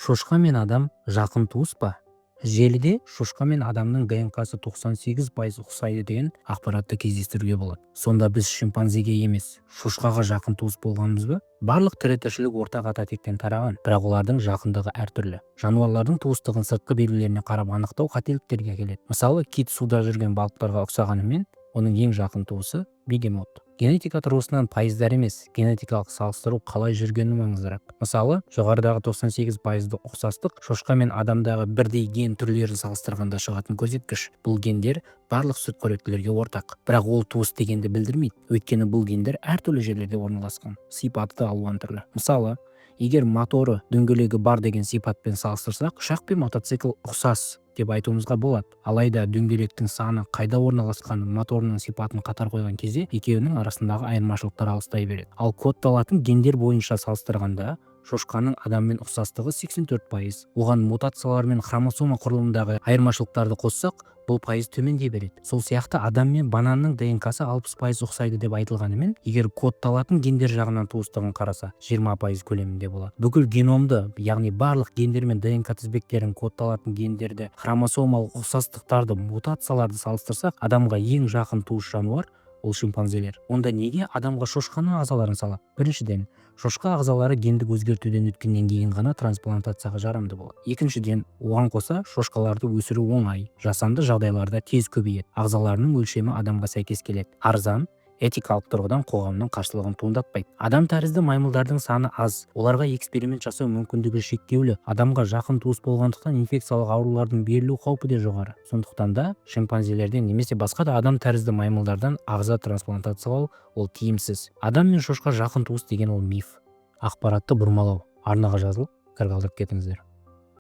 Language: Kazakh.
Шошқа мен адам жақын туыс па? Желіде шошқа мен адамның ДНК-сы 98% ұқсайды деген ақпаратты кездестіруге болады. Сонда біз шимпанзеге емес, шошқаға жақын туыс болғанбыз ба? Барлық тірі тіршілік ортақ ата тектен тараған, бірақ олардың жақындығы әртүрлі. Жануарлардың туыстығын сыртқы белгілеріне қарап анықтау қателіктерге әкеледі. Мысалы, кит суда жүрген балықтарға ұқсағанымен, оның ең жақын туысы бегемот. Генетика тұрғысынан пайыздар емес, генетикалық салыстыру қалай жүргені маңыздырақ. Мысалы, жоғарыдағы 98% ұқсастық шошқа мен адамдағы бірдей ген түрлерін салыстырғанда шығатын көрсеткіш. Бұл гендер барлық сүтқоректілерге ортақ, бірақ ол туыс дегенді білдірмейді. Өйткені бұл гендер әртүрлі жерлерде орналасқан, сипаты да алуан түрлі. Мысалы, егер моторы дөңгелегі бар деген сипатпен салыстырсақ, ұшақ пен мотоцикл ұқсас деп айтуымызға болады. Алайда дөңгелектің саны, қайда орналасқаны, моторының сипатын қатар қойған кезде екеуінің арасындағы айырмашылықтар алыстай береді. Ал кодталатын гендер бойынша салыстырғанда шошқаның адаммен ұқсастығы 84%. Оған мутациялар мен хромосома құрылымындағы айырмашылықтарды қоссақ, бұл пайыз төмендей береді. Сол сияқты адам мен бананның ДНК-сы 60% ұқсайды деп айтылғанымен, егер кодталатын гендер жағынан туыстығын қараса, 20% көлемінде болады. Бүкіл геномды, яғни барлық гендер мен ДНК тізбектерін, кодталатын гендерді, хромосомалық ұқсастықтарды, мутацияларды салыстырсақ, адамға ең жақын туыс жануар ол шимпанзелер. Онда неге адамға шошқаның ағзаларын салады? Біріншіден, шошқа ағзалары гендік өзгертуден өткеннен кейін ғана трансплантацияға жарамды болады. Екіншіден, оған қоса шошқаларды өсіру оңай, жасанды жағдайларда тез көбейеді. Ағзаларының өлшемі адамға сәйкес келеді. Арзан, этикалық тұрғыдан қоғамның қарсылығын туындатпайды. Адам тәрізді маймылдардың саны аз, оларға эксперимент жасау мүмкіндігі шектеулі. Адамға жақын туыс болғандықтан инфекциялық аурулардың берілу қаупі де жоғары. Сондықтан да шимпанзелерден немесе басқа да адам тәрізді маймылдардан ағза трансплантациялау ол тиімсіз. Адам мен шошқа жақын туыс деген ол миф. Ақпаратты бұрмалау. Арнаға жазылып, кір қалдырып кетіңіздер.